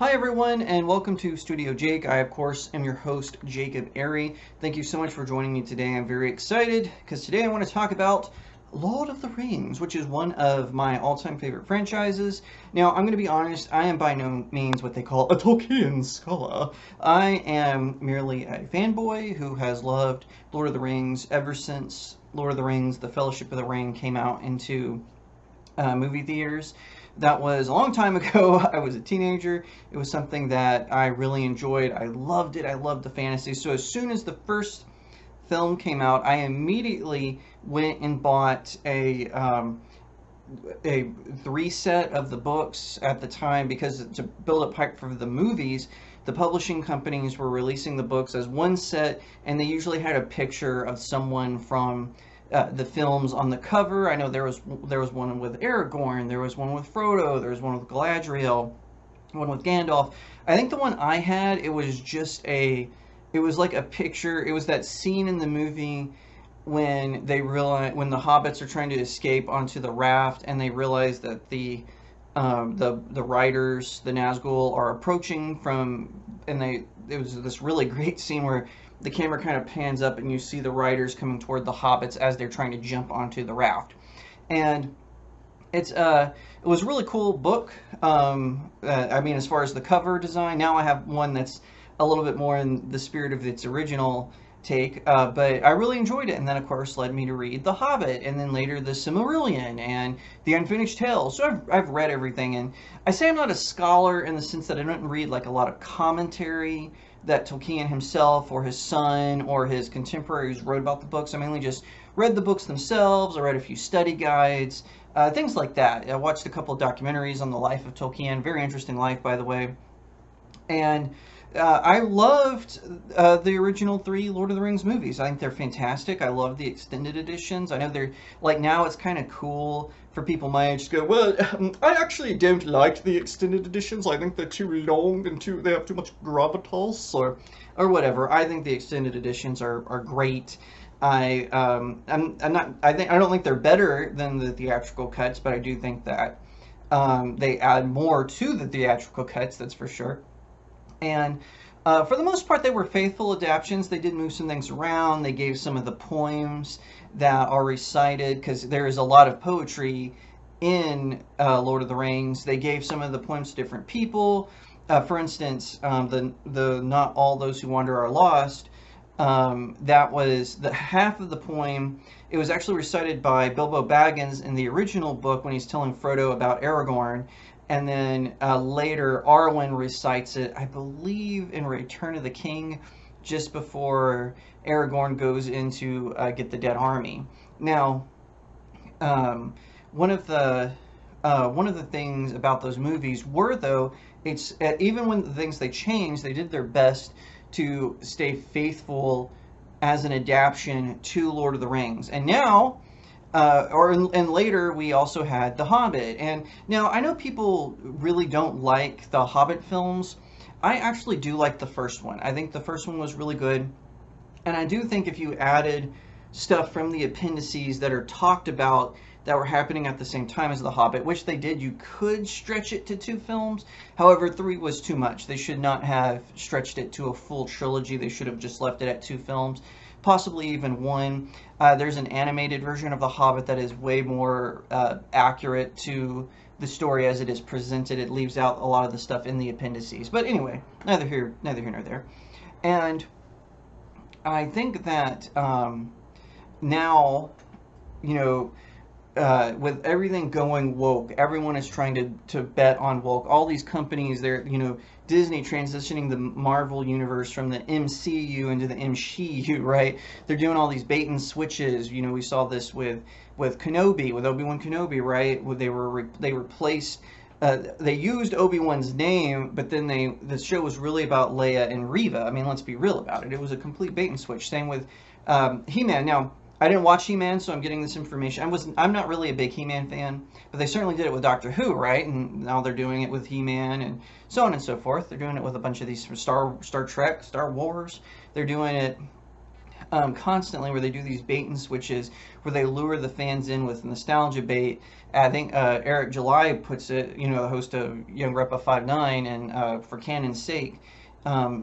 Hi everyone, and welcome to Studio Jake. I, of course, am your host, Jacob Airy. Thank you so much for joining me today. I'm very excited because today I want to talk about Lord of the Rings, which is one of my all-time favorite franchises. Now, I'm going to be honest, I am by no means what they call a Tolkien scholar. I am merely a fanboy who has loved Lord of the Rings ever since Lord of the Rings, The Fellowship of the Ring came out into movie theaters. That was a long time ago. I was a teenager. It was something that I really enjoyed. I loved it. I loved the fantasy. So as soon as the first film came out, I immediately went and bought a three set of the books at the time, because to build up hype for the movies, the publishing companies were releasing the books as one set, and they usually had a picture of someone from the films on the cover. I know there was one with Aragorn, there was one with Frodo, there was one with Galadriel, one with Gandalf. I think the one I had, it was like a picture. It was that scene in the movie when when the hobbits are trying to escape onto the raft, and they realize that the riders, the Nazgul, are approaching it was this really great scene where the camera kind of pans up and you see the riders coming toward the hobbits as they're trying to jump onto the raft. And it was a really cool book. I mean, as far as the cover design, now I have one that's a little bit more in the spirit of its original take, but I really enjoyed it. And then, of course, led me to read The Hobbit, and then later The Silmarillion and The Unfinished Tales. So I've read everything, and I say I'm not a scholar in the sense that I don't read like a lot of commentary that Tolkien himself or his son or his contemporaries wrote about the books. I mainly just read the books themselves. I read a few study guides, things like that. I watched a couple of documentaries on the life of Tolkien. Very interesting life, by the way. And I loved the original three Lord of the Rings movies. I think they're fantastic. I love the extended editions. I know they're, like, now it's kind of cool for people my age to go, well, I actually don't like the extended editions. I think they're too long and they have too much gravitas or whatever. I think the extended editions are great. I don't think they're better than the theatrical cuts, but I do think that they add more to the theatrical cuts, that's for sure. And for the most part, they were faithful adaptations. They did move some things around. They gave some of the poems that are recited, because there is a lot of poetry in Lord of the Rings. They gave some of the poems to different people. For instance, the "Not all those who wander are lost." That was the half of the poem. It was actually recited by Bilbo Baggins in the original book when he's telling Frodo about Aragorn. And then later, Arwen recites it, I believe, in Return of the King, just before Aragorn goes in to get the dead army. Now, one of the things about those movies were, though, it's even when the things they changed, they did their best to stay faithful as an adaptation to Lord of the Rings. And now, and later we also had The Hobbit. And now I know people really don't like the Hobbit films. I actually do like the first one. I think the first one was really good. And I do think if you added stuff from the appendices that are talked about that were happening at the same time as The Hobbit, which they did, you could stretch it to 2 films. However, 3 was too much. They should not have stretched it to a full trilogy. They should have just left it at 2 films. Possibly even 1. There's an animated version of The Hobbit that is way more accurate to the story as it is presented. It leaves out a lot of the stuff in the appendices. But anyway, neither here nor there. And I think that now, you know, with everything going woke, everyone is trying to bet on woke. All these companies, they're, Disney transitioning the Marvel universe from the MCU into the MCU, right? They're doing all these bait and switches. We saw this with Kenobi, with Obi-Wan Kenobi, right? They replaced, they used Obi-Wan's name, but then the show was really about Leia and Reva. I mean, let's be real about it. It was a complete bait and switch. Same with He-Man. Now, I didn't watch He-Man, so I'm getting this information. I'm not really a big He-Man fan, but they certainly did it with Doctor Who, right? And now they're doing it with He-Man and so on and so forth. They're doing it with a bunch of these Star Trek, Star Wars. They're doing it constantly, where they do these bait and switches, where they lure the fans in with nostalgia bait. I think Eric July puts it, the host of Young Repa 59, and for Canon's sake,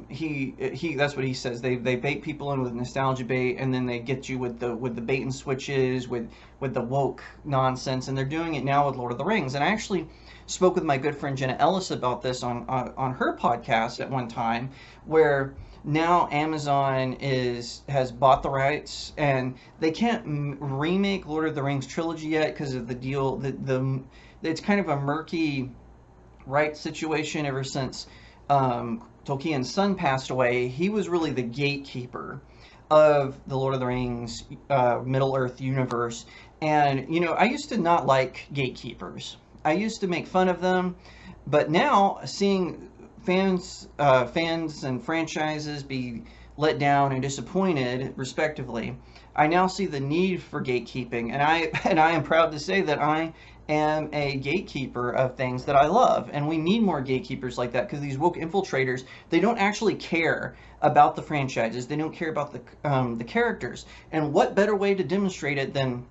he that's what he says. They bait people in with nostalgia bait, and then they get you with the bait and switches, with the woke nonsense, and they're doing it now with Lord of the Rings. And I actually spoke with my good friend Jenna Ellis about this on her podcast at one time, where now Amazon has bought the rights, and they can't remake Lord of the Rings trilogy yet because of the deal. It's kind of a murky rights situation ever since Tolkien's son passed away. He was really the gatekeeper of the Lord of the Rings Middle Earth universe, and I used to not like gatekeepers. I used to make fun of them, but now seeing fans and franchises be let down and disappointed, respectively, I now see the need for gatekeeping, and I am proud to say that I am a gatekeeper of things that I love, and we need more gatekeepers like that, because these woke infiltrators, they don't actually care about the franchises, they don't care about the characters, and what better way to demonstrate it than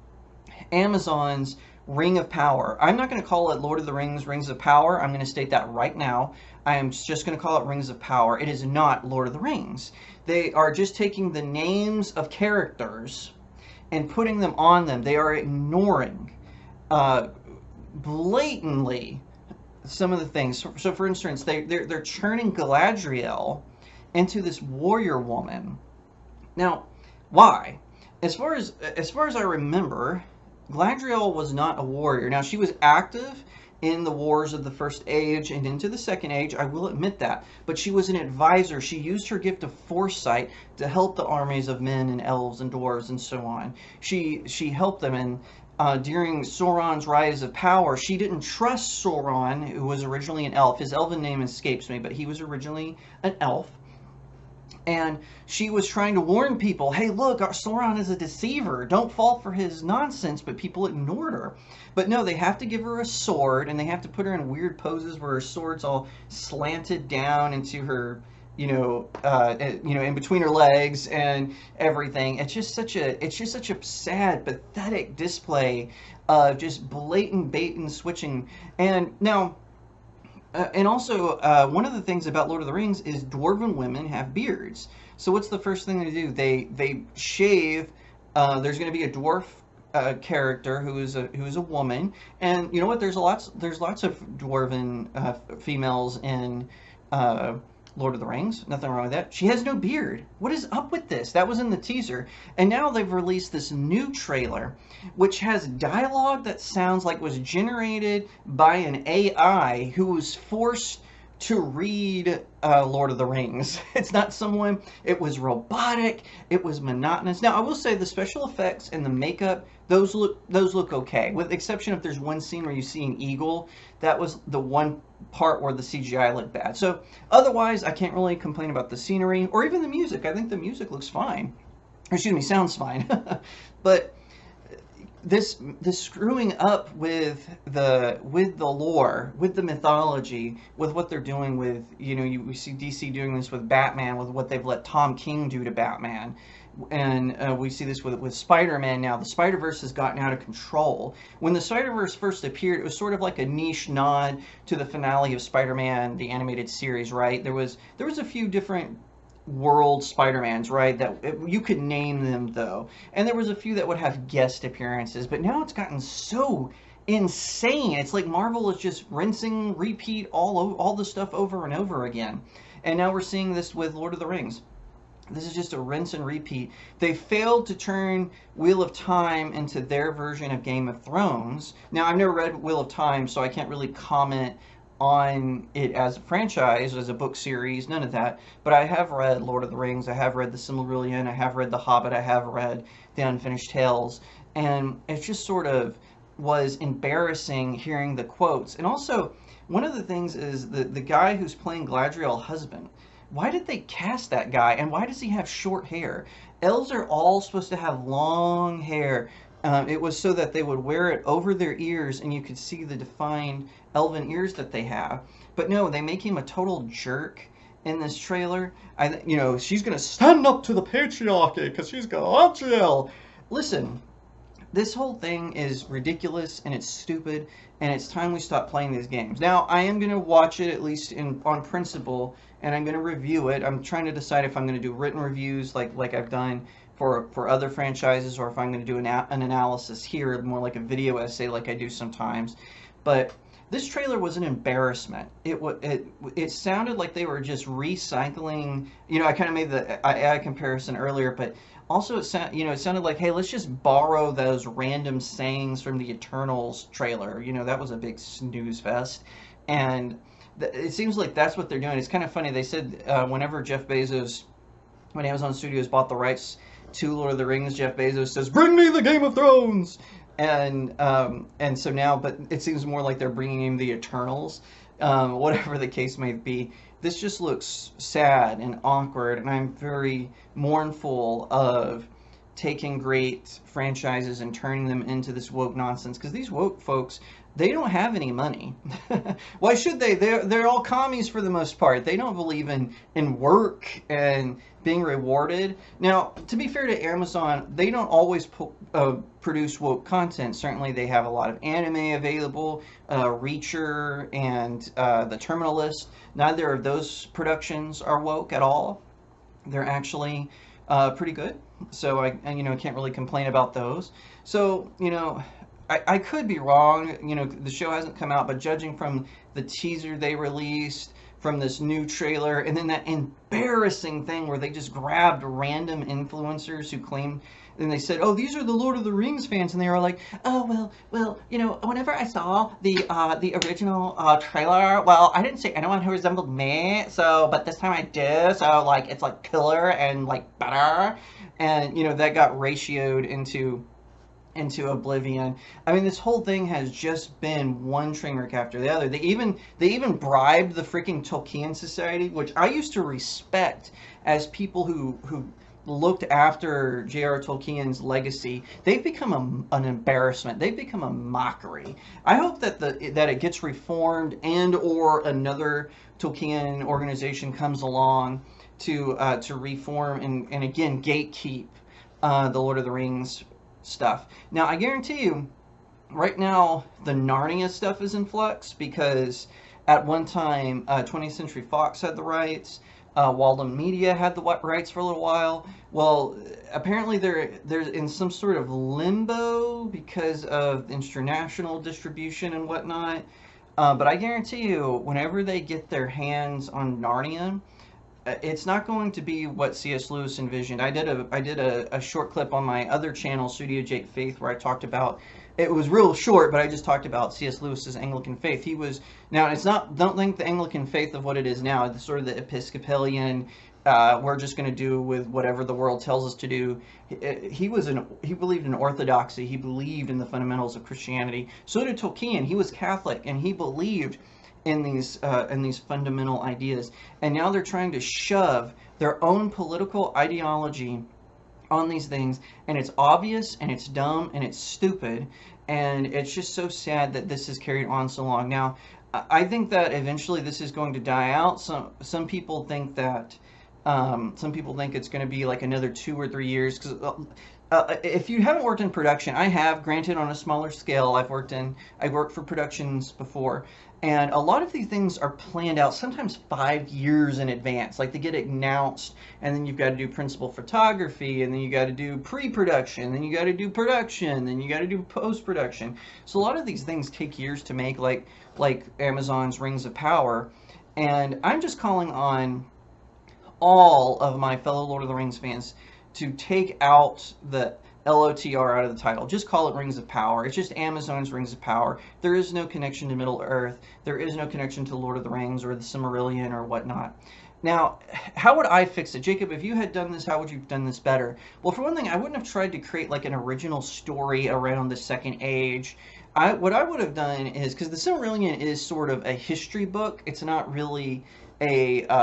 Amazon's Ring of Power. I'm not going to call it Lord of the Rings, Rings of Power. I'm going to state that right now. I am just going to call it Rings of Power. It is not Lord of the Rings. They are just taking the names of characters and putting them on them. They are ignoring blatantly some of the things. So for instance, they're turning Galadriel into this warrior woman. Now, why? As far as I remember, Galadriel was not a warrior. Now, she was active in the wars of the First Age and into the Second Age, I will admit that. But she was an advisor. She used her gift of foresight to help the armies of men and elves and dwarves and so on. She helped them, and during Sauron's rise of power, she didn't trust Sauron, who was originally an elf. His elven name escapes me, but he was originally an elf. And she was trying to warn people, hey, look, Sauron is a deceiver. Don't fall for his nonsense, but people ignored her. But no, they have to give her a sword, and they have to put her in weird poses where her sword's all slanted down into her, in between her legs and everything. It's just such a sad, pathetic display of just blatant bait and switching. And now, and also, one of the things about Lord of the Rings is dwarven women have beards. So what's the first thing they do? They shave. There's going to be a dwarf character who is a woman, and you know what? There's lots of dwarven females in Lord of the Rings. Nothing wrong with that. She has no beard. What is up with this? That was in the teaser, and now they've released this new trailer, which has dialogue that sounds like was generated by an AI who was forced to read Lord of the Rings. It's not someone. It was robotic. It was monotonous. Now, I will say the special effects and the makeup, those look okay, with the exception if there's one scene where you see an eagle. That was the one part where the CGI looked bad. So otherwise, I can't really complain about the scenery or even the music. I think the music looks fine. Excuse me, sounds fine. But this screwing up with the lore, with the mythology, with what they're doing with, we see DC doing this with Batman, with what they've let Tom King do to Batman. And we see this with Spider-Man now. The Spider-Verse has gotten out of control. When the Spider-Verse first appeared, it was sort of like a niche nod to the finale of Spider-Man, the animated series, right? There was a few different world Spider-Mans, right? You could name them, though. And there was a few that would have guest appearances. But now it's gotten so insane. It's like Marvel is just rinsing, repeat all the stuff over and over again. And now we're seeing this with Lord of the Rings. This is just a rinse and repeat. They failed to turn Wheel of Time into their version of Game of Thrones. Now, I've never read Wheel of Time, so I can't really comment on it as a franchise, as a book series, none of that. But I have read Lord of the Rings, I have read The Silmarillion, I have read The Hobbit, I have read The Unfinished Tales. And it just sort of was embarrassing hearing the quotes. And also, one of the things is the guy who's playing Galadriel's husband. Why did they cast that guy, and why does he have short hair? Elves are all supposed to have long hair. It was so that they would wear it over their ears, and you could see the defined elven ears that they have. But no, they make him a total jerk, in this trailer. You know, she's gonna stand up to the patriarchy because she's gonna jail. Listen, this whole thing is ridiculous and it's stupid, and it's time we stop playing these games. Now, I am going to watch it at least on principle, and I'm going to review it. I'm trying to decide if I'm going to do written reviews like I've done for other franchises, or if I'm going to do an analysis here, more like a video essay like I do sometimes. But this trailer was an embarrassment. It sounded like they were just recycling. You know, I kind of made the AI comparison earlier, but also, it sounded like, hey, let's just borrow those random sayings from the Eternals trailer. You know, that was a big snooze fest, and it seems like that's what they're doing. It's kind of funny. They said whenever Jeff Bezos, when Amazon Studios bought the rights to Lord of the Rings, Jeff Bezos says, "Bring me the Game of Thrones," and so now, but it seems more like they're bringing him the Eternals. Whatever the case may be, this just looks sad and awkward, and I'm very mournful of taking great franchises and turning them into this woke nonsense, because these woke folks, they don't have any money. Why should they? They're all commies for the most part. They don't believe in work and being rewarded. Now, to be fair to Amazon, they don't always produce woke content. Certainly, they have a lot of anime available, Reacher and The Terminal List. Neither of those productions are woke at all. They're actually pretty good. So I can't really complain about those. So, I could be wrong. The show hasn't come out, but judging from the teaser they released, from this new trailer, and then that embarrassing thing where they just grabbed random influencers who claimed, and they said, "Oh, these are the Lord of the Rings fans," and they were like, "Oh, well, whenever I saw the original trailer, well, I didn't see anyone who resembled me, but this time I did, so like it's like cooler and like better," and that got ratioed into oblivion. I mean, this whole thing has just been one train wreck after the other. They even bribed the freaking Tolkien Society, which I used to respect as people who looked after J.R. Tolkien's legacy. They've become an embarrassment. They've become a mockery. I hope that it gets reformed, and or another Tolkien organization comes along to reform and again gatekeep the Lord of the Rings stuff. Now, I guarantee you, right now, the Narnia stuff is in flux, because at one time, 20th Century Fox had the rights, Walden Media had the rights for a little while. Well, apparently they're in some sort of limbo because of international distribution and whatnot. But I guarantee you, whenever they get their hands on Narnia, it's not going to be what C.S. Lewis envisioned. I did a short clip on my other channel, StudioJake Faith, where I talked about, it was real short, but I just talked about C.S. Lewis's Anglican faith. Now it's not, don't think the Anglican faith of what it is now, the sort of the Episcopalian, we're just going to do with whatever the world tells us to do. He believed in orthodoxy. He believed in the fundamentals of Christianity. So did Tolkien. He was Catholic, and he believed in these fundamental ideas, and now they're trying to shove their own political ideology on these things, and it's obvious, and it's dumb, and it's stupid, and it's just so sad that this has carried on so long. Now, I think that eventually this is going to die out. Some people think that it's going to be like another 2 or 3 years, because if you haven't worked in production, I have, granted on a smaller scale. I've worked for productions before, and a lot of these things are planned out sometimes 5 years in advance. Like, they get announced, and then you've got to do principal photography, and then you got to do pre-production, then you got to do production, then you got to do post-production. So a lot of these things take years to make, like Amazon's Rings of Power. And I'm just calling on all of my fellow Lord of the Rings fans to take out the LOTR out of the title. Just call it Rings of Power. It's just Amazon's Rings of Power. There is no connection to Middle-earth. There is no connection to Lord of the Rings or the Silmarillion or whatnot. Now, how would I fix it? Jacob, if you had done this, how would you have done this better? Well, for one thing, I wouldn't have tried to create like an original story around the Second Age. What I would have done is, because the Silmarillion is sort of a history book, it's not really a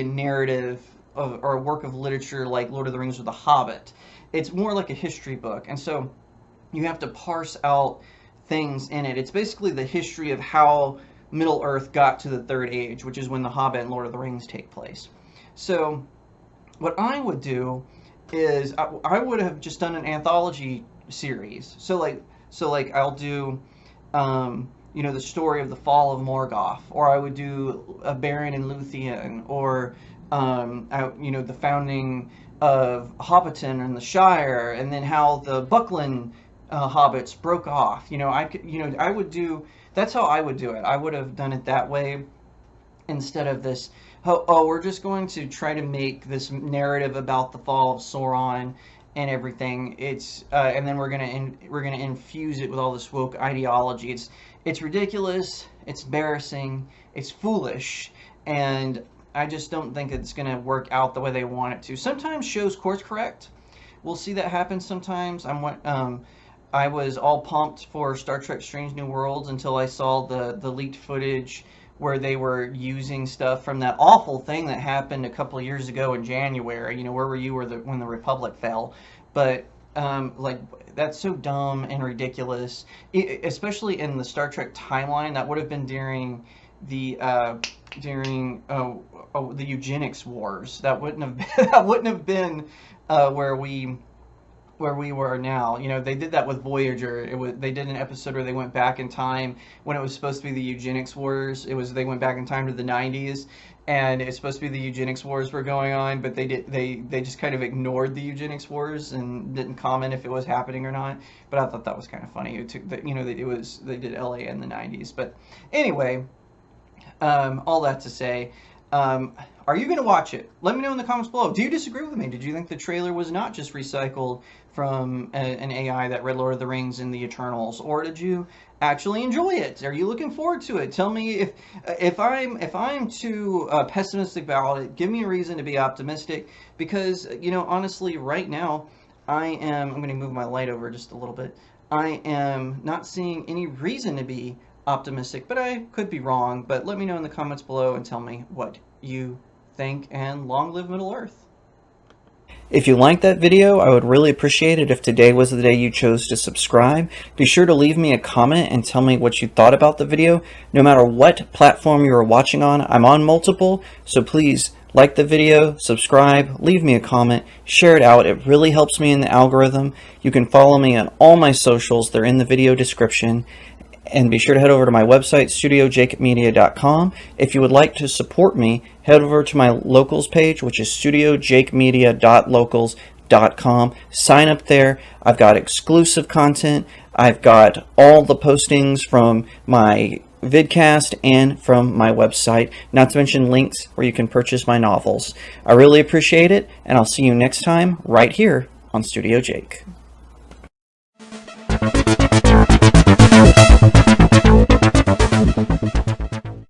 narrative or a work of literature like Lord of the Rings or The Hobbit. It's more like a history book, and so you have to parse out things in it. It's basically the history of how Middle Earth got to the Third Age, which is when The Hobbit and Lord of the Rings take place. So what I would do is I would have just done an anthology series. So like I'll do the story of the fall of Morgoth, or I would do a Baron in Luthien, or the founding of Hobbiton and the Shire, and then how the Buckland hobbits broke off. I would do. That's how I would do it. I would have done it that way instead of this. Oh, we're just going to try to make this narrative about the fall of Sauron and everything. And then we're gonna infuse it with all this woke ideology. It's ridiculous. It's embarrassing. It's foolish, and I just don't think it's gonna work out the way they want it to. Sometimes shows course correct. We'll see that happen sometimes. I was all pumped for Star Trek Strange New Worlds until I saw the leaked footage where they were using stuff from that awful thing that happened a couple of years ago in January. Where were you when the Republic fell? But that's so dumb and ridiculous, especially in the Star Trek timeline. That would have been during the eugenics wars. That wouldn't have been where we were now. They did that with Voyager. They did an episode where they went back in time when it was supposed to be the eugenics wars. They went back in time to the 90s, and it's supposed to be the eugenics wars were going on, but they just kind of ignored the eugenics wars and didn't comment if it was happening or not. But I thought that was kind of funny. It took they did LA in the 90s. But anyway, all that to say, are you going to watch it? Let me know in the comments below. Do you disagree with me? Did you think the trailer was not just recycled from an AI that read Lord of the Rings and the Eternals, or did you actually enjoy it? Are you looking forward to it? Tell me if I'm too pessimistic about it. Give me a reason to be optimistic, because honestly, right now I'm going to move my light over just a little bit. I am not seeing any reason to be optimistic, but I could be wrong. But let me know in the comments below and tell me what you think, and long live Middle Earth. If you liked that video, I would really appreciate it if today was the day you chose to subscribe. Be sure to leave me a comment and tell me what you thought about the video. No matter what platform you are watching on, I'm on multiple, so please like the video, subscribe, leave me a comment, share it out. It really helps me in the algorithm. You can follow me on all my socials. They're in the video description. And be sure to head over to my website, StudioJakeMedia.com. If you would like to support me, head over to my locals page, which is StudioJakeMedia.locals.com. Sign up there. I've got exclusive content. I've got all the postings from my vidcast and from my website, not to mention links where you can purchase my novels. I really appreciate it, and I'll see you next time right here on Studio Jake.